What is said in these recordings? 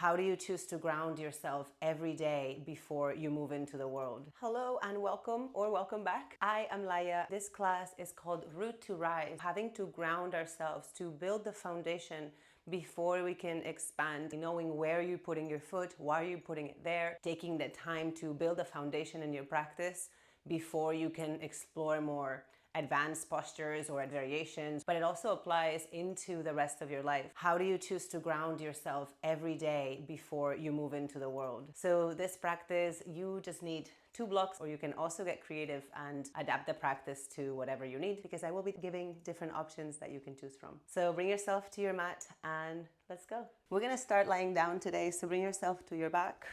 How do you choose to ground yourself every day before you move into the world? Hello and welcome or welcome back. I am Laia. This class is called Root to Rise, having to ground ourselves to build the foundation before we can expand, knowing where you're putting your foot, why you're putting it there, taking the time to build a foundation in your practice before you can explore more advanced postures or variations, but it also applies into the rest of your life. How do you choose to ground yourself every day before you move into the world? So this practice, you just need 2 blocks, or you can also get creative and adapt the practice to whatever you need, because I will be giving different options that you can choose from. So bring yourself to your mat and let's go. We're gonna start lying down today, so bring yourself to your back.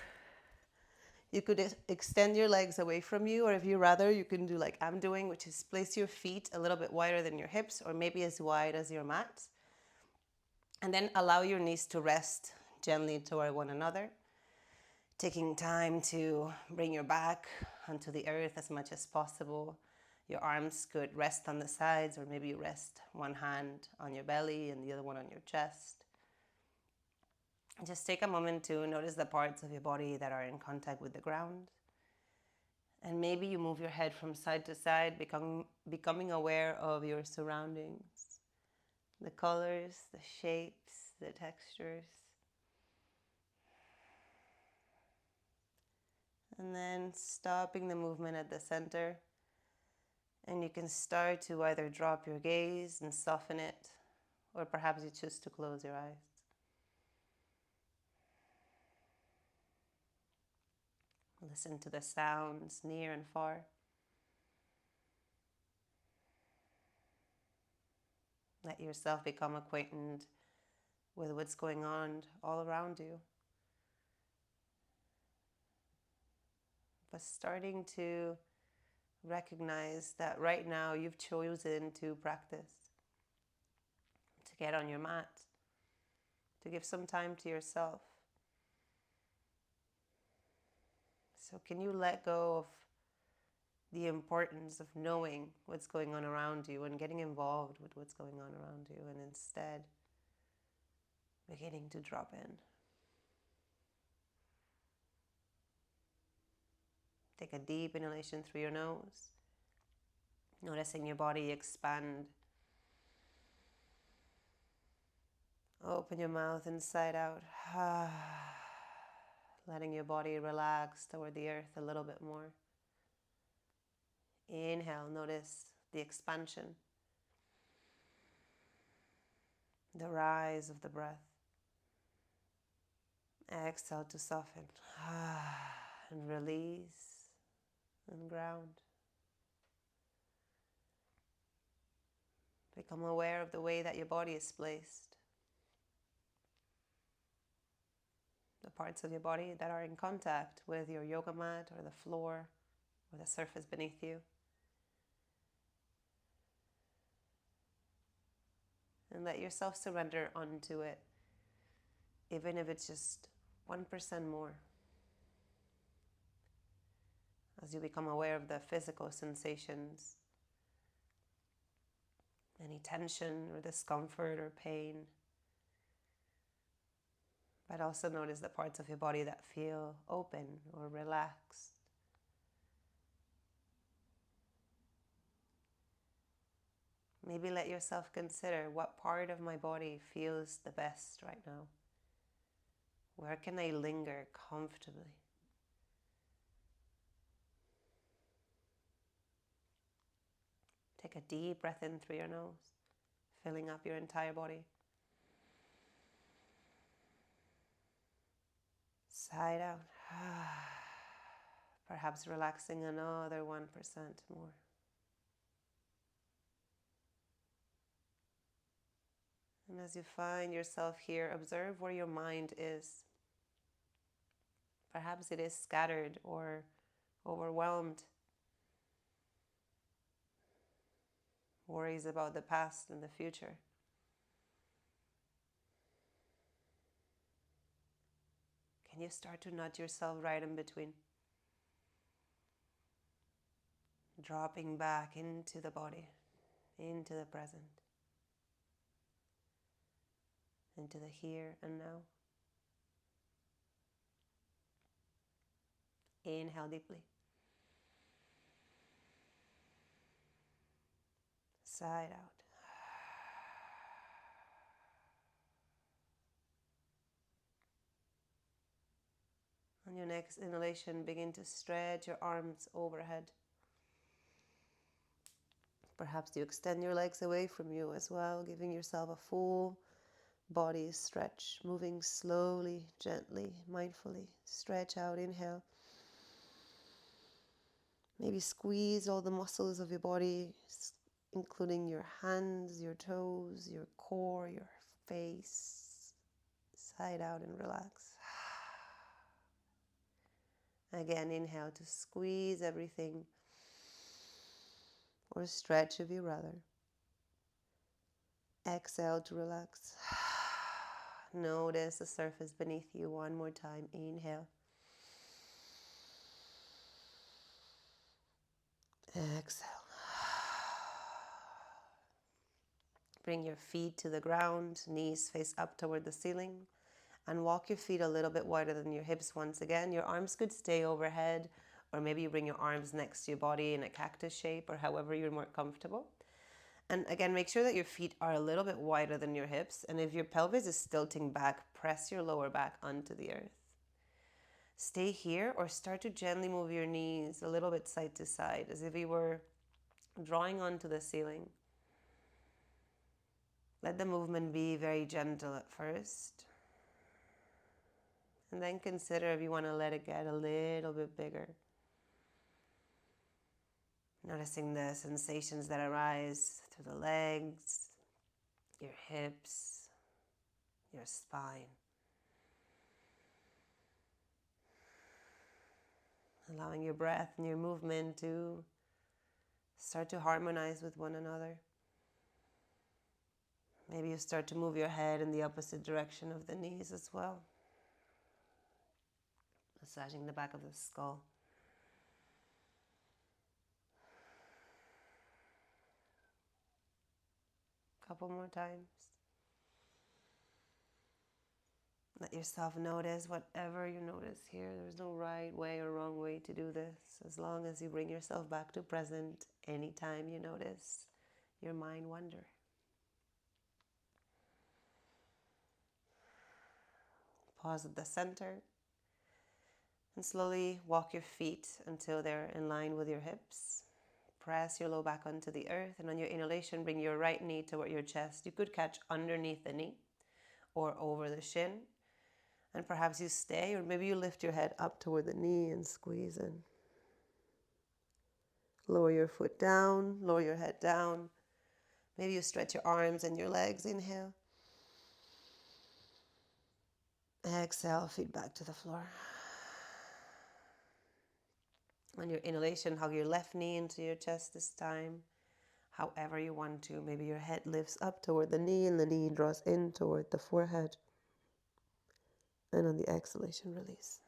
You could extend your legs away from you, or if you rather, you can do like I'm doing, which is place your feet a little bit wider than your hips, or maybe as wide as your mat. And then allow your knees to rest gently toward one another, taking time to bring your back onto the earth as much as possible. Your arms could rest on the sides, or maybe you rest one hand on your belly and the other one on your chest. Just take a moment to notice the parts of your body that are in contact with the ground. And maybe you move your head from side to side, becoming aware of your surroundings, the colors, the shapes, the textures. And then stopping the movement at the center. And you can start to either drop your gaze and soften it, or perhaps you choose to close your eyes. Listen to the sounds near and far. Let yourself become acquainted with what's going on all around you. But starting to recognize that right now you've chosen to practice, to get on your mat, to give some time to yourself. So can you let go of the importance of knowing what's going on around you and getting involved with what's going on around you, and instead beginning to drop in? Take a deep inhalation through your nose, noticing your body expand. Open your mouth inside out, letting your body relax toward the earth a little bit more. Inhale, notice the expansion, the rise of the breath. Exhale to soften and release and ground. Become aware of the way that your body is placed. The parts of your body that are in contact with your yoga mat or the floor or the surface beneath you. And let yourself surrender onto it, even if it's just 1% more. As you become aware of the physical sensations, any tension or discomfort or pain. But also notice the parts of your body that feel open or relaxed. Maybe let yourself consider, what part of my body feels the best right now? Where can I linger comfortably? Take a deep breath in through your nose, filling up your entire body. Sigh out. Perhaps relaxing another 1% more. And as you find yourself here, observe where your mind is. Perhaps it is scattered or overwhelmed. Worries about the past and the future. Can you start to nudge yourself right in between? Dropping back into the body, into the present, into the here and now. Inhale deeply. Side out. On your next inhalation, begin to stretch your arms overhead. Perhaps you extend your legs away from you as well, giving yourself a full body stretch, moving slowly, gently, mindfully. Stretch out, inhale. Maybe squeeze all the muscles of your body, including your hands, your toes, your core, your face. Side out and relax. Again, inhale to squeeze everything, or stretch if you rather. Exhale to relax. Notice the surface beneath you one more time. Inhale. Exhale. Bring your feet to the ground, knees face up toward the ceiling, and walk your feet a little bit wider than your hips once again. Your arms could stay overhead, or maybe you bring your arms next to your body in a cactus shape, or however you're more comfortable. And again, make sure that your feet are a little bit wider than your hips, and if your pelvis is tilting back, press your lower back onto the earth. Stay here, or start to gently move your knees a little bit side to side, as if you were drawing onto the ceiling. Let the movement be very gentle at first. And then consider if you want to let it get a little bit bigger. Noticing the sensations that arise through the legs, your hips, your spine. Allowing your breath and your movement to start to harmonize with one another. Maybe you start to move your head in the opposite direction of the knees as well. Massaging the back of the skull. Couple more times. Let yourself notice whatever you notice here. There's no right way or wrong way to do this. As long as you bring yourself back to present anytime you notice your mind wander. Pause at the center and slowly walk your feet until they're in line with your hips. Press your low back onto the earth, and on your inhalation, bring your right knee toward your chest. You could catch underneath the knee or over the shin. And perhaps you stay, or maybe you lift your head up toward the knee and squeeze in. Lower your foot down, lower your head down. Maybe you stretch your arms and your legs. Inhale. Exhale, feet back to the floor. On your inhalation, hug your left knee into your chest this time. However you want to. Maybe your head lifts up toward the knee and the knee draws in toward the forehead. And on the exhalation, release.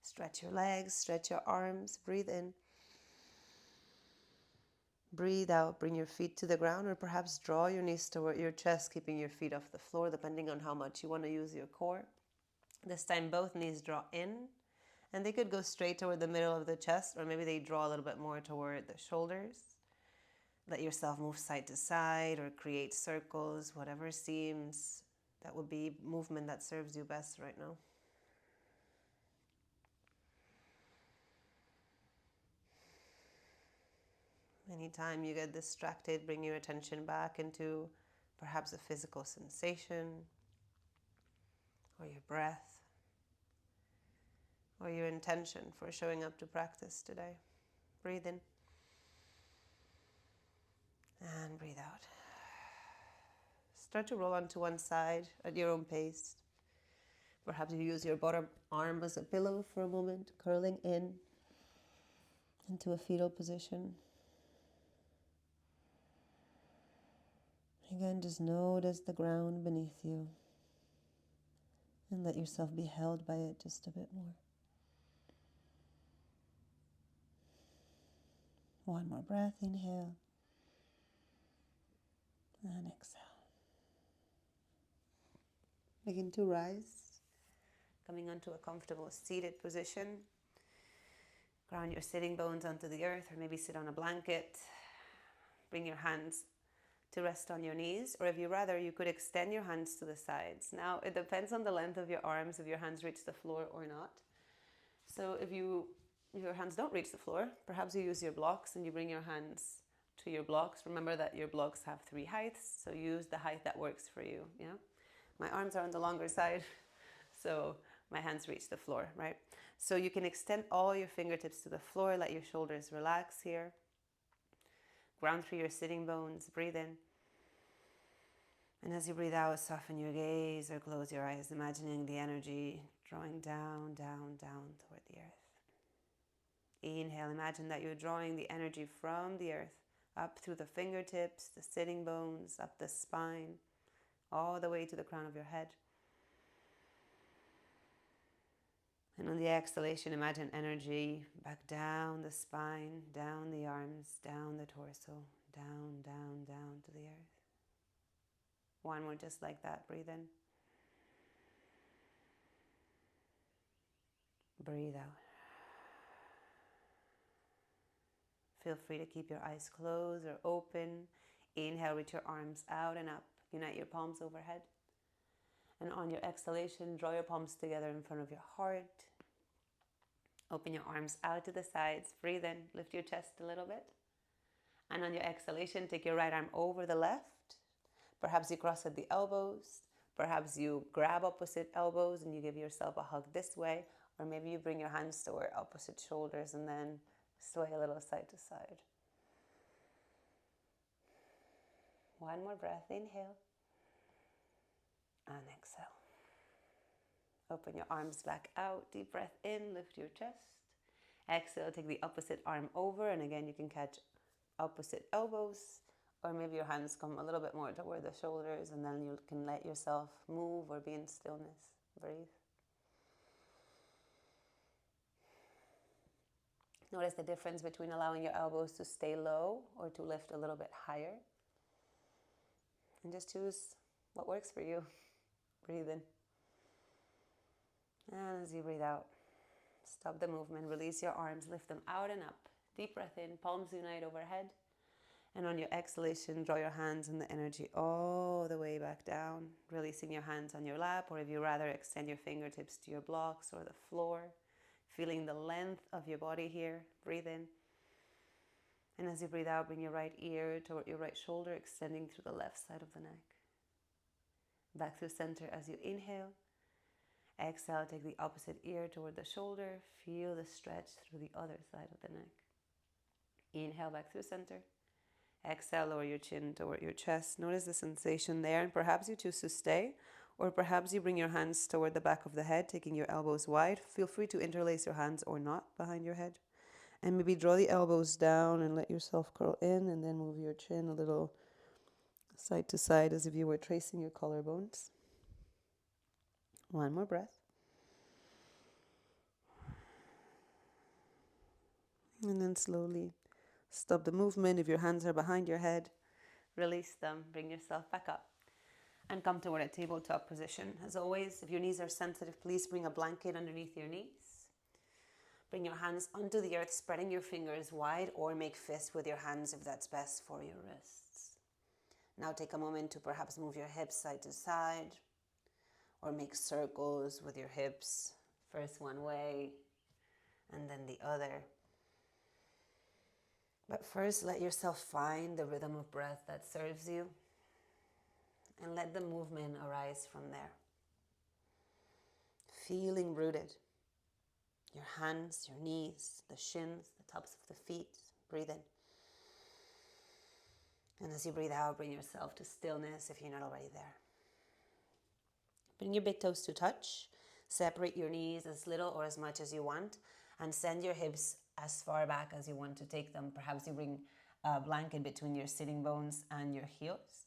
Stretch your legs, stretch your arms, breathe in. Breathe out, bring your feet to the ground, or perhaps draw your knees toward your chest, keeping your feet off the floor, depending on how much you want to use your core. This time, both knees draw in, and they could go straight toward the middle of the chest, or maybe they draw a little bit more toward the shoulders. Let yourself move side to side, or create circles, whatever seems that would be movement that serves you best right now. Anytime you get distracted, bring your attention back into perhaps a physical sensation, or your breath, or your intention for showing up to practice today. Breathe in and breathe out. Start to roll onto one side at your own pace. Perhaps you use your bottom arm as a pillow for a moment, curling in into a fetal position. Again, just notice the ground beneath you and let yourself be held by it just a bit more. One more breath, inhale and exhale. Begin to rise. Coming onto a comfortable seated position. Ground your sitting bones onto the earth, or maybe sit on a blanket. Bring your hands to rest on your knees, or if you rather, you could extend your hands to the sides. Now, it depends on the length of your arms, if your hands reach the floor or not. So if your hands don't reach the floor, perhaps you use your blocks and you bring your hands to your blocks. Remember that your blocks have 3 heights, so use the height that works for you. Yeah, my arms are on the longer side, so my hands reach the floor, right? So you can extend all your fingertips to the floor, let your shoulders relax here. Ground through your sitting bones, breathe in. And as you breathe out, soften your gaze or close your eyes, imagining the energy drawing down, down, down toward the earth. Inhale, imagine that you're drawing the energy from the earth up through the fingertips, the sitting bones, up the spine, all the way to the crown of your head. And on the exhalation, imagine energy back down the spine, down the arms, down the torso, down, down, down to the earth. One more just like that. Breathe in. Breathe out. Feel free to keep your eyes closed or open. Inhale, reach your arms out and up. Unite your palms overhead. And on your exhalation, draw your palms together in front of your heart. Open your arms out to the sides. Breathe in. Lift your chest a little bit. And on your exhalation, take your right arm over the left. Perhaps you cross at the elbows. Perhaps you grab opposite elbows and you give yourself a hug this way. Or maybe you bring your hands toward opposite shoulders and then sway a little side to side. One more breath. Inhale. And exhale. Open your arms back out. Deep breath in. Lift your chest. Exhale. Take the opposite arm over. And again, you can catch opposite elbows. Or maybe your hands come a little bit more toward the shoulders. And then you can let yourself move or be in stillness. Breathe. Notice the difference between allowing your elbows to stay low or to lift a little bit higher. And just choose what works for you. Breathe in. And as you breathe out, stop the movement. Release your arms. Lift them out and up. Deep breath in. Palms unite overhead. And on your exhalation, draw your hands and the energy all the way back down. Releasing your hands on your lap, or if you rather, extend your fingertips to your blocks or the floor. Feeling the length of your body here. Breathe in. And as you breathe out, bring your right ear toward your right shoulder, extending through the left side of the neck. Back through center as you inhale. Exhale, take the opposite ear toward the shoulder. Feel the stretch through the other side of the neck. Inhale, back through center. Exhale, lower your chin toward your chest. Notice the sensation there, and perhaps you choose to stay, or perhaps you bring your hands toward the back of the head, taking your elbows wide. Feel free to interlace your hands or not behind your head. And maybe draw the elbows down and let yourself curl in, and then move your chin a little side to side as if you were tracing your collarbones. One more breath. And then slowly stop the movement. If your hands are behind your head, release them. Bring yourself back up and come toward a tabletop position. As always, if your knees are sensitive, please bring a blanket underneath your knees. Bring your hands onto the earth, spreading your fingers wide, or make fists with your hands if that's best for your wrists. Now take a moment to perhaps move your hips side to side, or make circles with your hips, first one way and then the other. But first, let yourself find the rhythm of breath that serves you, and let the movement arise from there. Feeling rooted. Your hands, your knees, the shins, the tops of the feet. Breathe in. And as you breathe out, bring yourself to stillness if you're not already there. Bring your big toes to touch. Separate your knees as little or as much as you want, and send your hips as far back as you want to take them. Perhaps you bring a blanket between your sitting bones and your heels.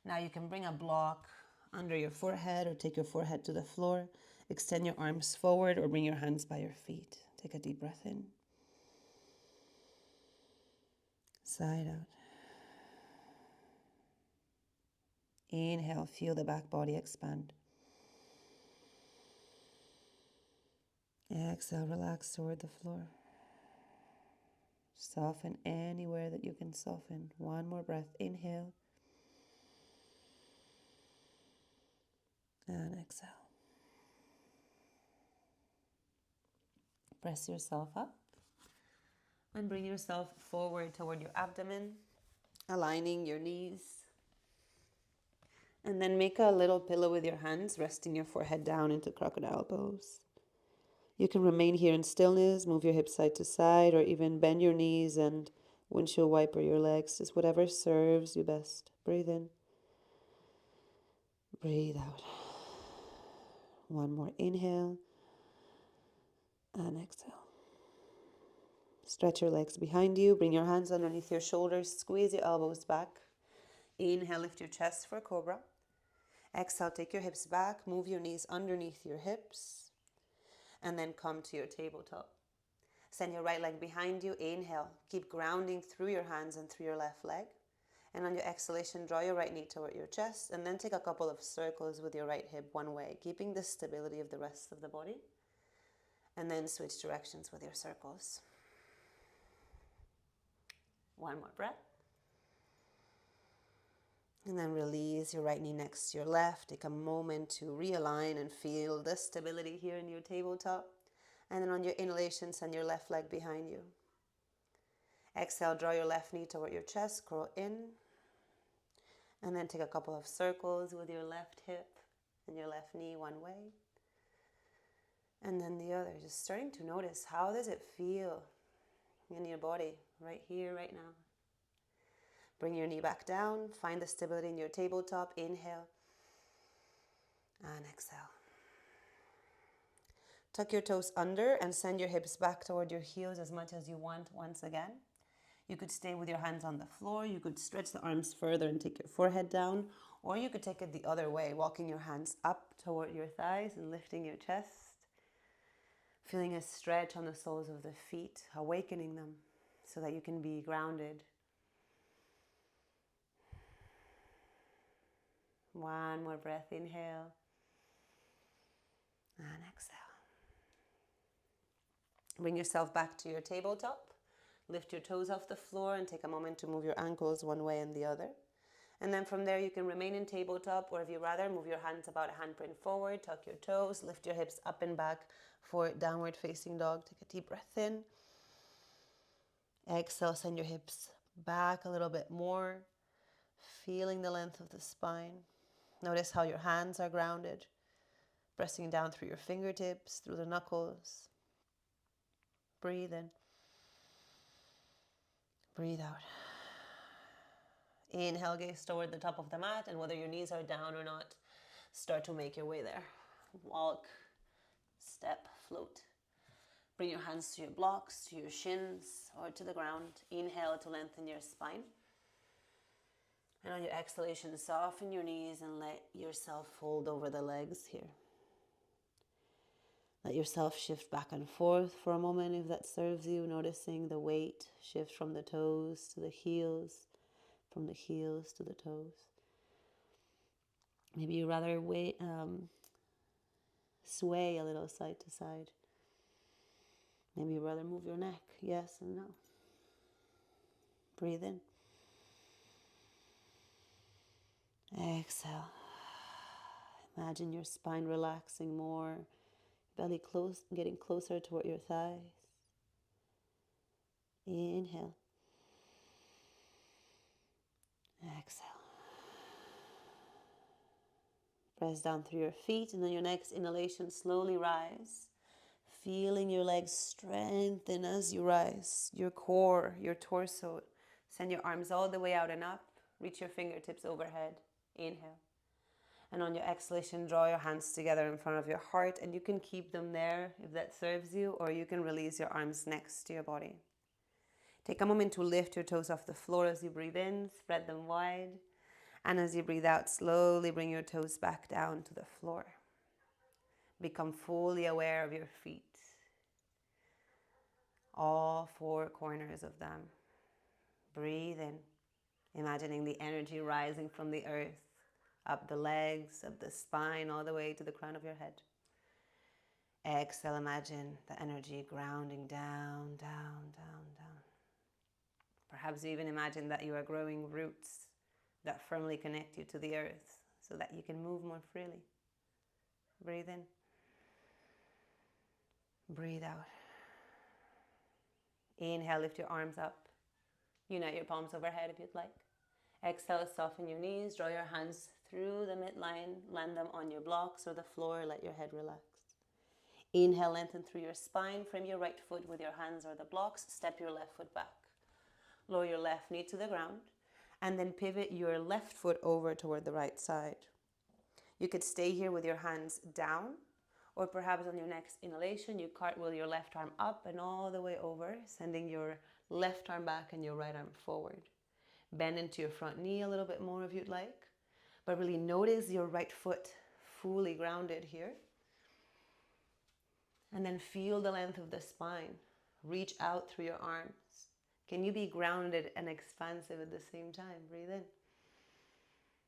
Now you can bring a block under your forehead or take your forehead to the floor. Extend your arms forward or bring your hands by your feet. Take a deep breath in. Side out. Inhale, feel the back body expand. Exhale, relax toward the floor. Soften anywhere that you can soften. One more breath. Inhale. And exhale. Press yourself up and bring yourself forward toward your abdomen, aligning your knees. And then make a little pillow with your hands, resting your forehead down into crocodile pose. You can remain here in stillness, move your hips side to side, or even bend your knees and windshield wiper your legs. Just whatever serves you best. Breathe in. Breathe out. One more inhale and exhale. Stretch your legs behind you. Bring your hands underneath your shoulders. Squeeze your elbows back. Inhale, lift your chest for cobra. Exhale, take your hips back. Move your knees underneath your hips. And then come to your tabletop. Send your right leg behind you. Inhale. Keep grounding through your hands and through your left leg. And on your exhalation, draw your right knee toward your chest. And then take a couple of circles with your right hip one way, keeping the stability of the rest of the body. And then switch directions with your circles. One more breath. And then release your right knee next to your left. Take a moment to realign and feel the stability here in your tabletop. And then on your inhalation, send your left leg behind you. Exhale, draw your left knee toward your chest, curl in. And then take a couple of circles with your left hip and your left knee one way. And then the other. Just starting to notice, how does it feel in your body right here, right now? Bring your knee back down. Find the stability in your tabletop. Inhale and exhale. Tuck your toes under and send your hips back toward your heels as much as you want once again. You could stay with your hands on the floor. You could stretch the arms further and take your forehead down. Or you could take it the other way, walking your hands up toward your thighs and lifting your chest. Feeling a stretch on the soles of the feet, awakening them so that you can be grounded. One more breath, inhale and exhale. Bring yourself back to your tabletop. Lift your toes off the floor and take a moment to move your ankles one way and the other. And then from there you can remain in tabletop, or if you rather, move your hands about a handprint forward, tuck your toes, lift your hips up and back for downward facing dog. Take a deep breath in. Exhale, send your hips back a little bit more, feeling the length of the spine. Notice how your hands are grounded, pressing down through your fingertips, through the knuckles. Breathe in. Breathe out. Inhale, gaze toward the top of the mat, and whether your knees are down or not, start to make your way there. Walk, step, float. Bring your hands to your blocks, to your shins, or to the ground. Inhale to lengthen your spine. And on your exhalation, soften your knees and let yourself fold over the legs here. Let yourself shift back and forth for a moment if that serves you, noticing the weight shift from the toes to the heels, from the heels to the toes. Maybe you rather sway a little side to side. Maybe you rather move your neck, yes and no. Breathe in. Exhale. Imagine your spine relaxing more, belly close, getting closer toward your thighs. Inhale. Exhale. Press down through your feet, and on your next inhalation, slowly rise. Feeling your legs strengthen as you rise. Your core, your torso. Send your arms all the way out and up. Reach your fingertips overhead. Inhale. And on your exhalation, draw your hands together in front of your heart, and you can keep them there if that serves you, or you can release your arms next to your body. Take a moment to lift your toes off the floor as you breathe in, spread them wide. And as you breathe out, slowly bring your toes back down to the floor. Become fully aware of your feet, all four corners of them. Breathe in, imagining the energy rising from the earth, up the legs, up the spine, all the way to the crown of your head. Exhale, imagine the energy grounding down, down, down, down. Perhaps you even imagine that you are growing roots that firmly connect you to the earth so that you can move more freely. Breathe in. Breathe out. Inhale, lift your arms up. Unite your palms overhead if you'd like. Exhale, soften your knees. Draw your hands through the midline. Land them on your blocks or the floor. Let your head relax. Inhale, lengthen through your spine. Frame your right foot with your hands or the blocks. Step your left foot back. Lower your left knee to the ground. And then pivot your left foot over toward the right side. You could stay here with your hands down, or perhaps on your next inhalation, you cartwheel your left arm up and all the way over, sending your left arm back and your right arm forward. Bend into your front knee a little bit more if you'd like, but really notice your right foot fully grounded here. And then feel the length of the spine. Reach out through your arms. Can you be grounded and expansive at the same time? Breathe in.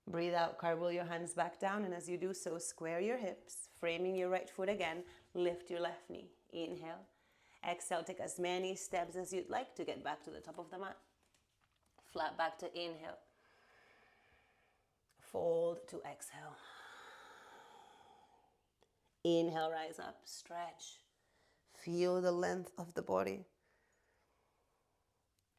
Breathe out, cartwheel your hands back down, and as you do so, square your hips, framing your right foot again, lift your left knee. Inhale. Exhale, take as many steps as you'd like to get back to the top of the mat. Flat back to inhale. Fold to exhale. Inhale, rise up, stretch. Feel the length of the body.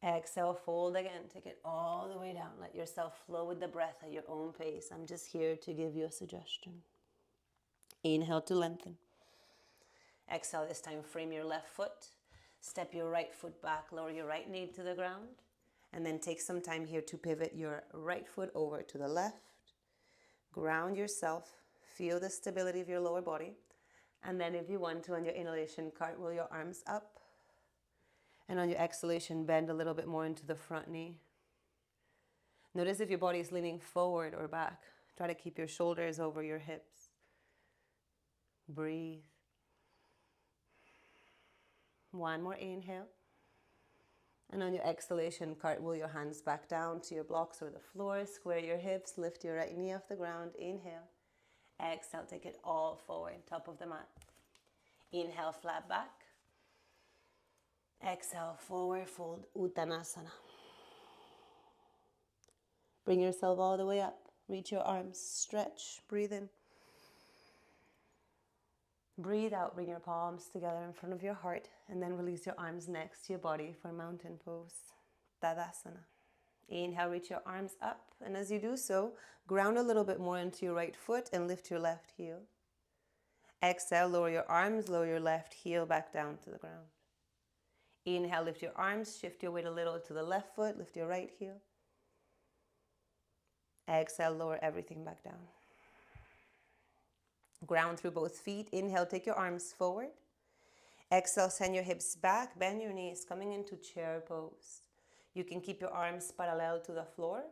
Exhale, fold again. Take it all the way down. Let yourself flow with the breath at your own pace. I'm just here to give you a suggestion. Inhale to lengthen. Exhale, this time frame your left foot. Step your right foot back. Lower your right knee to the ground. And then take some time here to pivot your right foot over to the left. Ground yourself. Feel the stability of your lower body. And then if you want to, on your inhalation, cartwheel your arms up. And on your exhalation, bend a little bit more into the front knee. Notice if your body is leaning forward or back. Try to keep your shoulders over your hips. Breathe. One more inhale. And on your exhalation, cartwheel your hands back down to your blocks or the floor. Square your hips. Lift your right knee off the ground. Inhale. Exhale. Take it all forward. Top of the mat. Inhale, flat back. Exhale, forward fold, Uttanasana. Bring yourself all the way up. Reach your arms, stretch, breathe in. Breathe out, bring your palms together in front of your heart, and then release your arms next to your body for mountain pose, Tadasana. Inhale, reach your arms up, and as you do so, ground a little bit more into your right foot and lift your left heel. Exhale, lower your arms, lower your left heel back down to the ground. Inhale, lift your arms, shift your weight a little to the left foot, lift your right heel. Exhale, lower everything back down. Ground through both feet. Inhale, take your arms forward. Exhale, send your hips back, bend your knees, coming into chair pose. You can keep your arms parallel to the floor,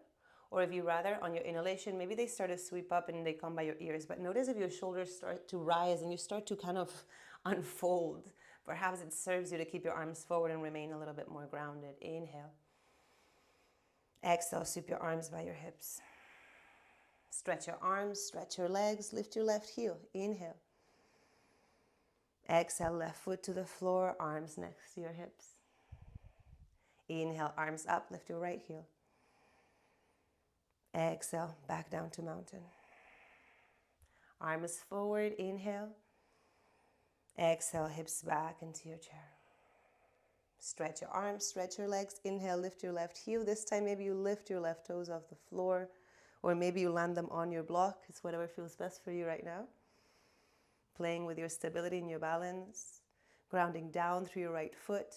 or if you rather, on your inhalation, maybe they start to sweep up and they come by your ears. But notice if your shoulders start to rise and you start to kind of unfold. Perhaps it serves you to keep your arms forward and remain a little bit more grounded. Inhale. Exhale, sweep your arms by your hips. Stretch your arms, stretch your legs, lift your left heel. Inhale. Exhale, left foot to the floor, arms next to your hips. Inhale, arms up, lift your right heel. Exhale, back down to mountain. Arms forward, inhale. Exhale, hips back into your chair. Stretch your arms, stretch your legs. Inhale, lift your left heel. This time maybe you lift your left toes off the floor, or maybe you land them on your block. It's whatever feels best for you right now. Playing with your stability and your balance. Grounding down through your right foot.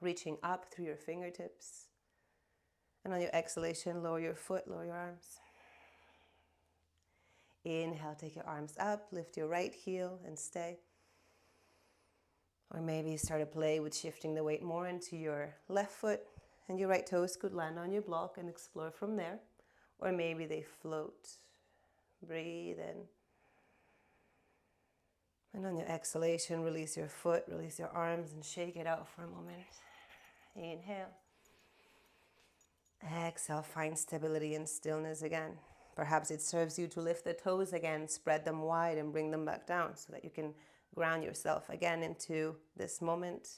Reaching up through your fingertips. And on your exhalation, lower your foot, lower your arms. Inhale, take your arms up, lift your right heel and stay. Or maybe start to play with shifting the weight more into your left foot, and your right toes could land on your block and explore from there. Or maybe they float. Breathe in. And on your exhalation, release your foot, release your arms, and shake it out for a moment. Inhale. Exhale, find stability and stillness again. Perhaps it serves you to lift the toes again, spread them wide and bring them back down so that you can Ground yourself again into this moment.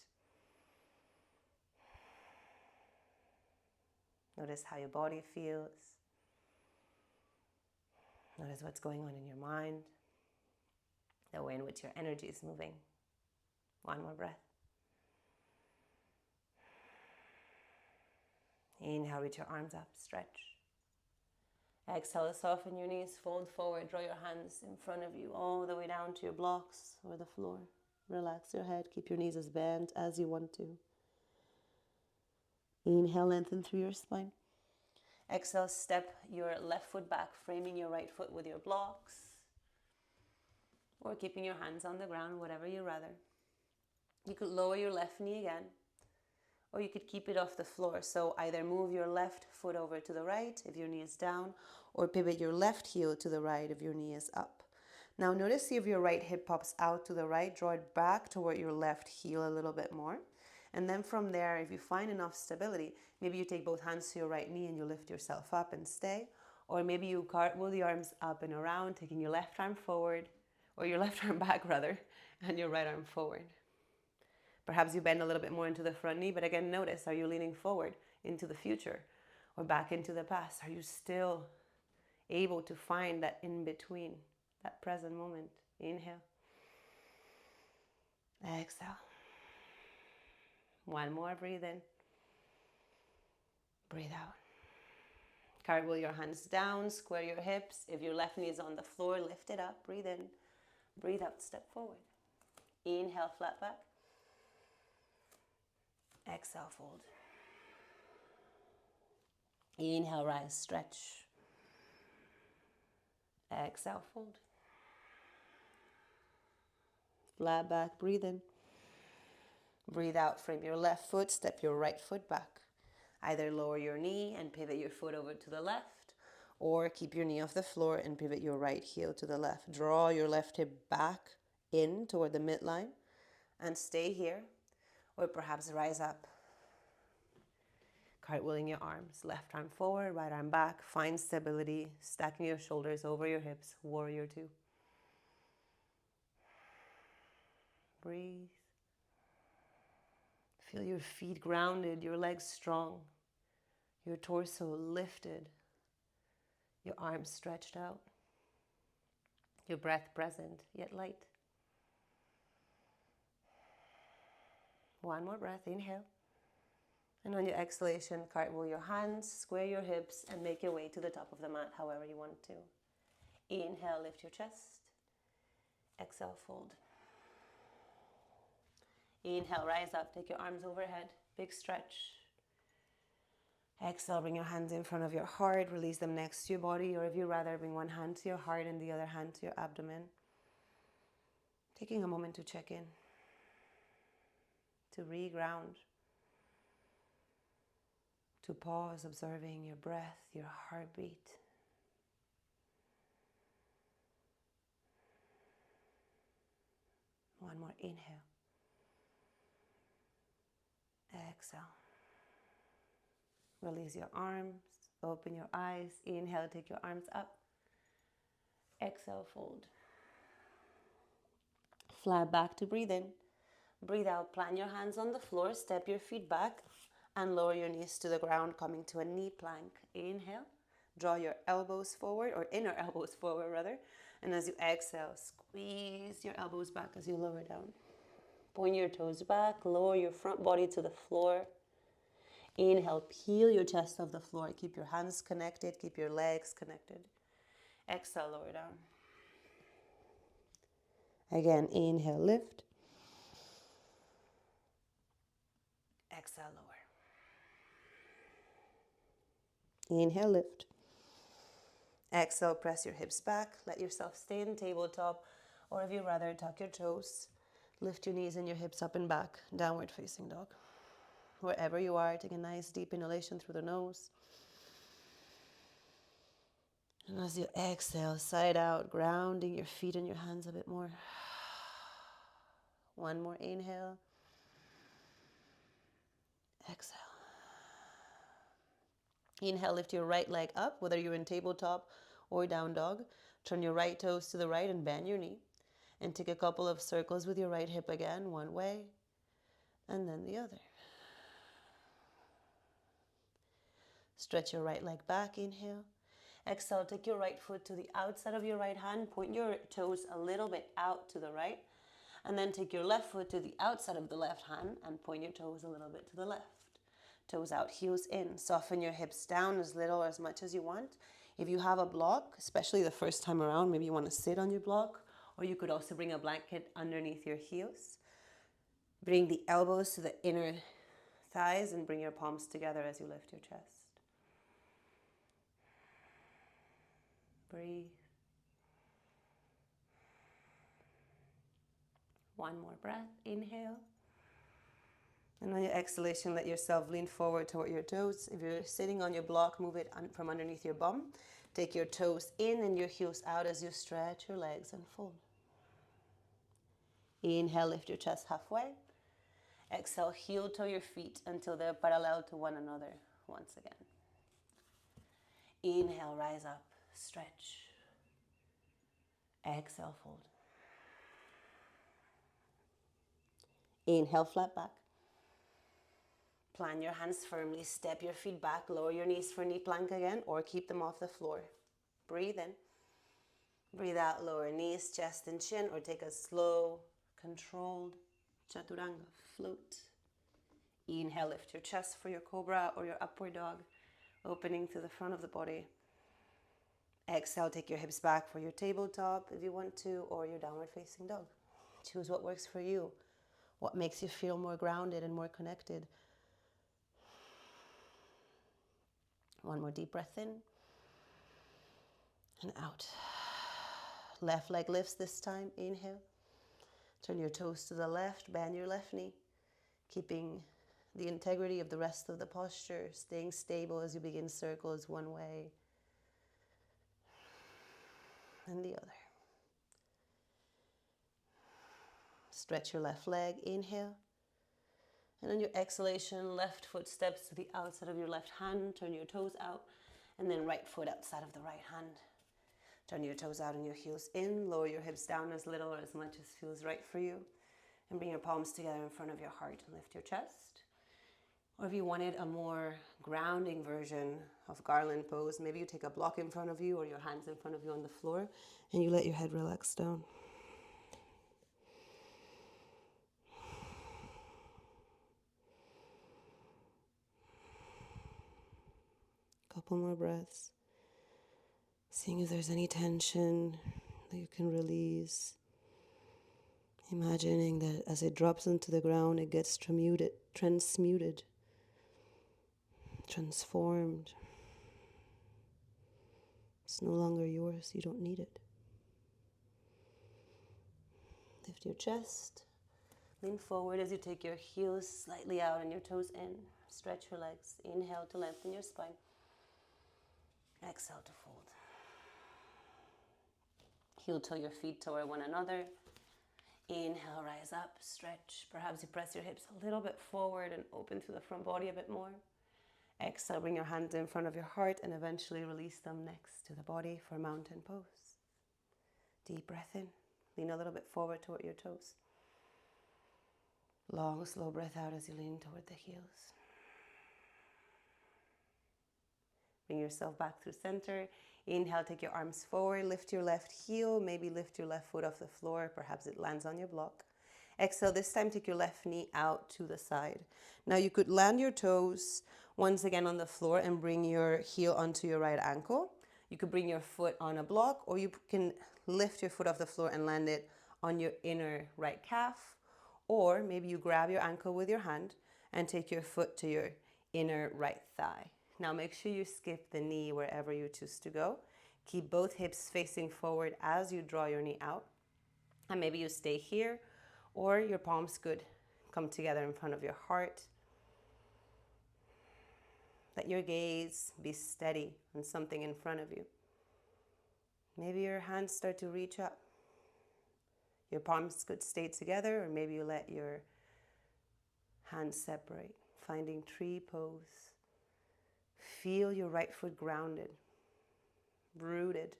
Notice how your body feels. Notice what's going on in your mind, the way in which your energy is moving. One more breath. Inhale, reach your arms up, stretch. Exhale, soften your knees, fold forward, draw your hands in front of you, all the way down to your blocks or the floor. Relax your head, keep your knees as bent as you want to. Inhale, lengthen through your spine. Exhale, step your left foot back, framing your right foot with your blocks, or keeping your hands on the ground, whatever you rather. You could lower your left knee again, or you could keep it off the floor. So either move your left foot over to the right if your knee is down, or pivot your left heel to the right if your knee is up. Now notice if your right hip pops out to the right, draw it back toward your left heel a little bit more. And then from there, if you find enough stability, maybe you take both hands to your right knee and you lift yourself up and stay. Or maybe you cartwheel the arms up and around, taking your left arm forward, or your left arm back rather, and your right arm forward. Perhaps you bend a little bit more into the front knee, but again, notice, are you leaning forward into the future or back into the past? Are you still able to find that in between, that present moment? Inhale. Exhale. One more, breathe in. Breathe out. Cartwheel your hands down, square your hips. If your left knee is on the floor, lift it up, breathe in. Breathe out, step forward. Inhale, flat back. Exhale, fold. Inhale, rise, stretch. Exhale, fold. Flat back, breathe in. Breathe out, frame your left foot, step your right foot back. Either lower your knee and pivot your foot over to the left, or keep your knee off the floor and pivot your right heel to the left. Draw your left hip back in toward the midline and stay here, or perhaps rise up. Cartwheeling your arms, left arm forward, right arm back. Find stability, stacking your shoulders over your hips, warrior two. Breathe. Feel your feet grounded, your legs strong, your torso lifted, your arms stretched out, your breath present yet light. One more breath, inhale. And on your exhalation, cartwheel your hands, square your hips, and make your way to the top of the mat however you want to. Inhale, lift your chest. Exhale, fold. Inhale, rise up, take your arms overhead, big stretch. Exhale, bring your hands in front of your heart, release them next to your body, or if you rather, bring one hand to your heart and the other hand to your abdomen. Taking a moment to check in, to re-ground, to pause, observing your breath, your heartbeat. One more inhale. Exhale. Release your arms, open your eyes. Inhale, take your arms up. Exhale, fold. Flat back to breathe in. Breathe out, plant your hands on the floor, step your feet back, and lower your knees to the ground, coming to a knee plank. Inhale, draw your elbows forward, or inner elbows forward rather. And as you exhale, squeeze your elbows back as you lower down. Point your toes back, lower your front body to the floor. Inhale, peel your chest off the floor. Keep your hands connected, keep your legs connected. Exhale, lower down. Again, inhale, lift. Exhale, lower. Inhale, lift. Exhale, press your hips back. Let yourself stay in tabletop, or if you rather, tuck your toes. Lift your knees and your hips up and back, downward facing dog. Wherever you are, take a nice deep inhalation through the nose. And as you exhale, side out, grounding your feet and your hands a bit more. One more inhale. Exhale. Inhale, lift your right leg up, whether you're in tabletop or down dog. Turn your right toes to the right and bend your knee. And take a couple of circles with your right hip again, one way and then the other. Stretch your right leg back, inhale. Exhale, take your right foot to the outside of your right hand, point your toes a little bit out to the right, and then take your left foot to the outside of the left hand and point your toes a little bit to the left. Toes out, heels in. Soften your hips down as little or as much as you want. If you have a block, especially the first time around, maybe you want to sit on your block, or you could also bring a blanket underneath your heels. Bring the elbows to the inner thighs and bring your palms together as you lift your chest. Breathe. One more breath. Inhale. And on your exhalation, let yourself lean forward toward your toes. If you're sitting on your block, move it from underneath your bum. Take your toes in and your heels out as you stretch your legs and fold. Inhale, lift your chest halfway. Exhale, heel toe your feet until they're parallel to one another once again. Inhale, rise up, stretch. Exhale, fold. Inhale, flat back. Plant your hands firmly, step your feet back, lower your knees for knee plank again, or keep them off the floor. Breathe in. Breathe out, lower knees, chest and chin, or take a slow, controlled chaturanga, float. Inhale, lift your chest for your cobra or your upward dog, opening to the front of the body. Exhale, take your hips back for your tabletop if you want to, or your downward facing dog. Choose what works for you, what makes you feel more grounded and more connected. One more deep breath in and out. Left leg lifts this time. Inhale. Turn your toes to the left, bend your left knee, keeping the integrity of the rest of the posture, staying stable as you begin circles one way and the other. Stretch your left leg. Inhale. And on your exhalation, left foot steps to the outside of your left hand. Turn your toes out. And then right foot outside of the right hand. Turn your toes out and your heels in. Lower your hips down as little or as much as feels right for you. And bring your palms together in front of your heart and lift your chest. Or if you wanted a more grounding version of garland pose, maybe you take a block in front of you or your hands in front of you on the floor and you let your head relax down. Couple more breaths. Seeing if there's any tension that you can release. Imagining that as it drops into the ground, it gets transmuted, transformed. It's no longer yours. You don't need it. Lift your chest. Lean forward as you take your heels slightly out and your toes in. Stretch your legs. Inhale to lengthen your spine. Exhale to fold. Heel toe your feet toward one another. Inhale, rise up, stretch. Perhaps you press your hips a little bit forward and open to the front body a bit more. Exhale, bring your hands in front of your heart and eventually release them next to the body for mountain pose. Deep breath in. Lean a little bit forward toward your toes. Long, slow breath out as you lean toward the heels. Bring yourself back through center. Inhale, take your arms forward, lift your left heel, maybe lift your left foot off the floor, perhaps it lands on your block. Exhale, this time take your left knee out to the side. Now you could land your toes once again on the floor and bring your heel onto your right ankle. You could bring your foot on a block, or you can lift your foot off the floor and land it on your inner right calf. Or maybe you grab your ankle with your hand and take your foot to your inner right thigh. Now make sure you skip the knee wherever you choose to go. Keep both hips facing forward as you draw your knee out. And maybe you stay here, or your palms could come together in front of your heart. Let your gaze be steady on something in front of you. Maybe your hands start to reach up. Your palms could stay together, or maybe you let your hands separate, finding tree pose. Feel your right foot grounded, rooted.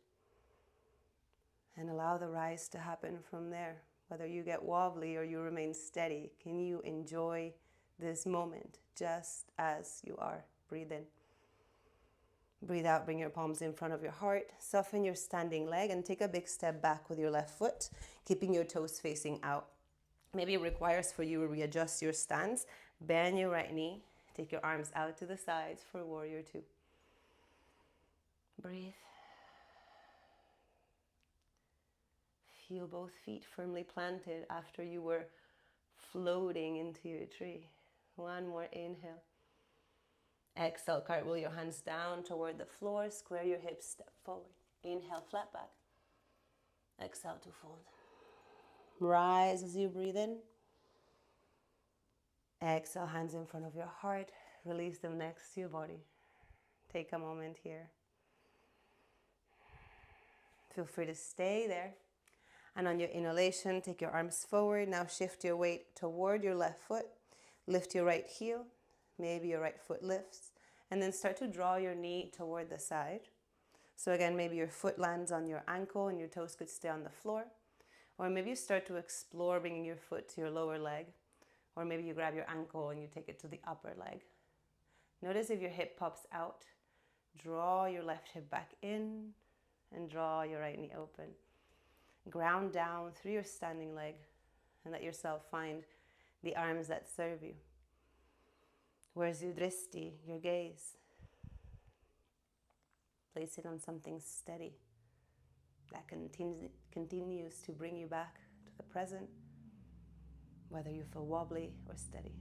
And allow the rise to happen from there. Whether you get wobbly or you remain steady, can you enjoy this moment just as you are? Breathe in. Breathe out, bring your palms in front of your heart. Soften your standing leg and take a big step back with your left foot, keeping your toes facing out. Maybe it requires for you to readjust your stance. Bend your right knee. Take your arms out to the sides for warrior two. Breathe. Feel both feet firmly planted after you were floating into your tree. One more inhale. Exhale, cartwheel your hands down toward the floor. Square your hips, step forward. Inhale, flat back. Exhale to fold. Rise as you breathe in. Exhale, hands in front of your heart. Release them next to your body. Take a moment here. Feel free to stay there. And on your inhalation, take your arms forward. Now shift your weight toward your left foot. Lift your right heel. Maybe your right foot lifts. And then start to draw your knee toward the side. So again, maybe your foot lands on your ankle and your toes could stay on the floor. Or maybe you start to explore bringing your foot to your lower leg. Or maybe you grab your ankle and you take it to the upper leg. Notice if your hip pops out. Draw your left hip back in and draw your right knee open. Ground down through your standing leg and let yourself find the arms that serve you. Where's your dristi, your gaze? Place it on something steady that continues to bring you back to the present, whether you feel wobbly or steady.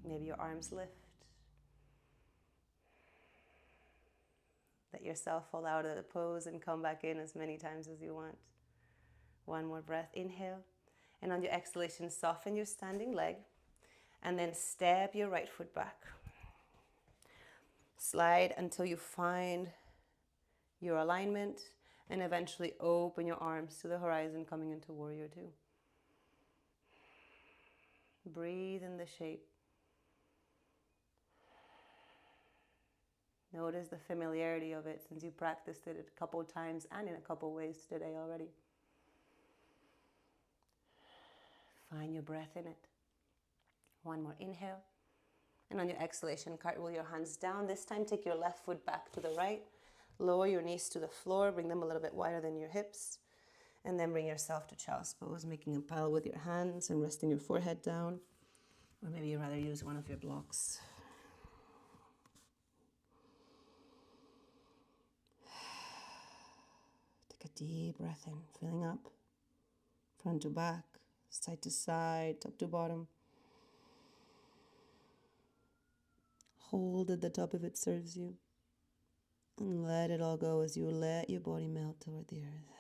Maybe your arms lift. Let yourself fall out of the pose and come back in as many times as you want. One more breath, inhale. And on your exhalation, soften your standing leg. And then step your right foot back. Slide until you find your alignment. And eventually open your arms to the horizon, coming into warrior two. Breathe in the shape. Notice the familiarity of it since you practiced it a couple times and in a couple ways today already. Find your breath in it. One more inhale. And on your exhalation, cartwheel your hands down. This time, take your left foot back to the right. Lower your knees to the floor. Bring them a little bit wider than your hips. And then bring yourself to child's pose, making a pile with your hands and resting your forehead down. Or maybe you'd rather use one of your blocks. Take a deep breath in, filling up, front to back, side to side, top to bottom. Hold at the top if it serves you. And let it all go as you let your body melt toward the earth.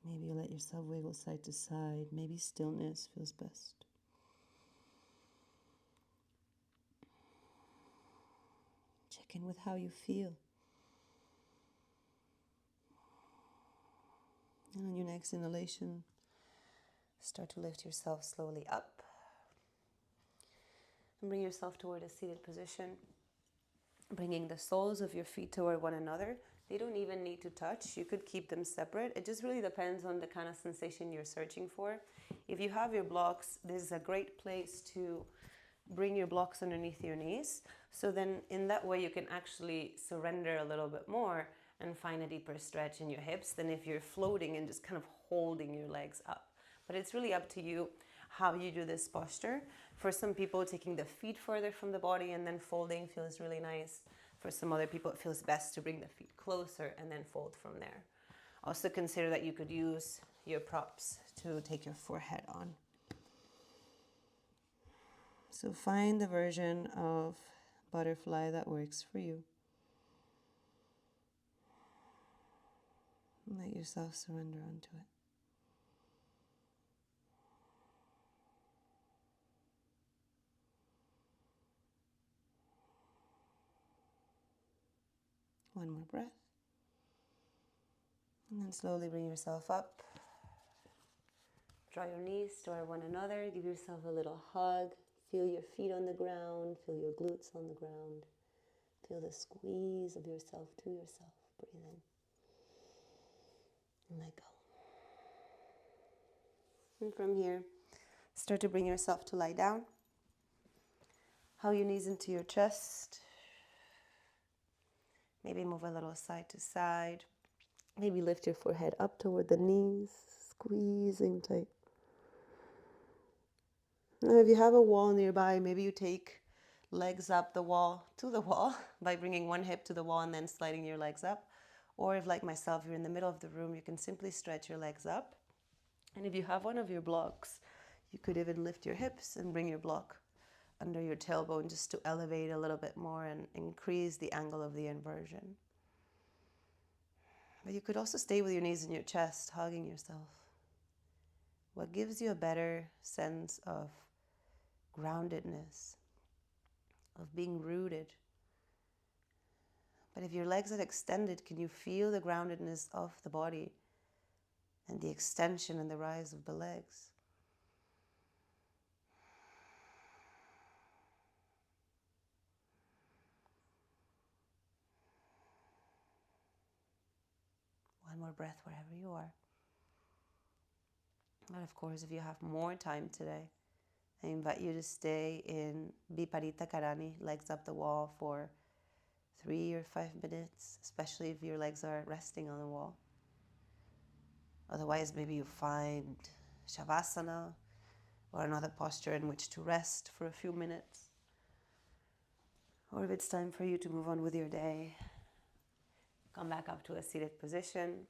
Maybe you let yourself wiggle side to side. Maybe stillness feels best. Check in with how you feel. And on your next inhalation, start to lift yourself slowly up. And bring yourself toward a seated position. Bringing the soles of your feet toward one another. They don't even need to touch. You could keep them separate. It just really depends on the kind of sensation you're searching for. If you have your blocks, this is a great place to bring your blocks underneath your knees. So then in that way you can actually surrender a little bit more and find a deeper stretch in your hips than if you're floating and just kind of holding your legs up. But it's really up to you how you do this posture. For some people, taking the feet further from the body and then folding feels really nice. For some other people, it feels best to bring the feet closer and then fold from there. Also consider that you could use your props to take your forehead on. So find the version of butterfly that works for you. And let yourself surrender onto it. One more breath. And then slowly bring yourself up. Draw your knees toward one another. Give yourself a little hug. Feel your feet on the ground. Feel your glutes on the ground. Feel the squeeze of yourself to yourself. Breathe in and let go. And from here, start to bring yourself to lie down. Hug your knees into your chest. Maybe move a little side to side. Maybe lift your forehead up toward the knees, squeezing tight. Now, if you have a wall nearby, maybe you take legs up the wall to the wall by bringing one hip to the wall and then sliding your legs up. Or if, like myself, you're in the middle of the room, you can simply stretch your legs up. And if you have one of your blocks, you could even lift your hips and bring your block under your tailbone just to elevate a little bit more and increase the angle of the inversion. But you could also stay with your knees in your chest, hugging yourself. What gives you a better sense of groundedness, of being rooted? But if your legs are extended, can you feel the groundedness of the body and the extension and the rise of the legs? One more breath wherever you are. But of course, if you have more time today, I invite you to stay in Viparita Karani, legs up the wall, for 3 or 5 minutes, especially if your legs are resting on the wall. Otherwise, maybe you find Shavasana or another posture in which to rest for a few minutes. Or if it's time for you to move on with your day, come back up to a seated position.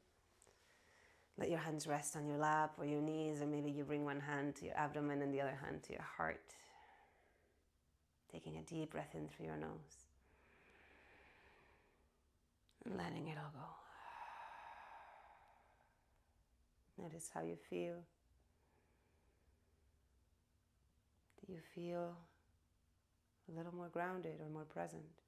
Let your hands rest on your lap or your knees, or maybe you bring one hand to your abdomen and the other hand to your heart. Taking a deep breath in through your nose and letting it all go. Notice how you feel. Do you feel a little more grounded or more present?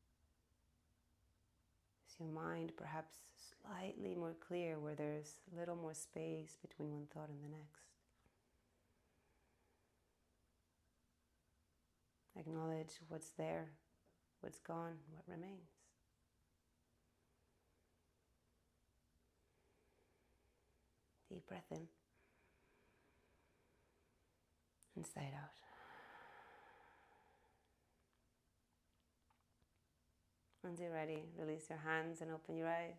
Is your mind perhaps slightly more clear, where there's a little more space between one thought and the next? Acknowledge what's there, what's gone, what remains. Deep breath in and sigh it out. Once you're ready, release your hands and open your eyes.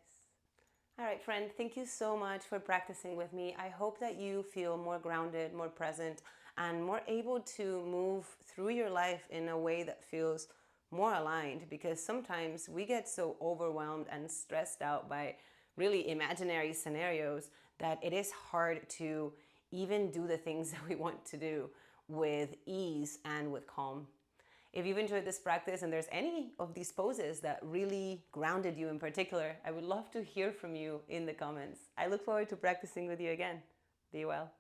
All right, friend, thank you so much for practicing with me. I hope that you feel more grounded, more present, and more able to move through your life in a way that feels more aligned, because sometimes we get so overwhelmed and stressed out by really imaginary scenarios that it is hard to even do the things that we want to do with ease and with calm. If you've enjoyed this practice and there's any of these poses that really grounded you in particular, I would love to hear from you in the comments. I look forward to practicing with you again. Be well.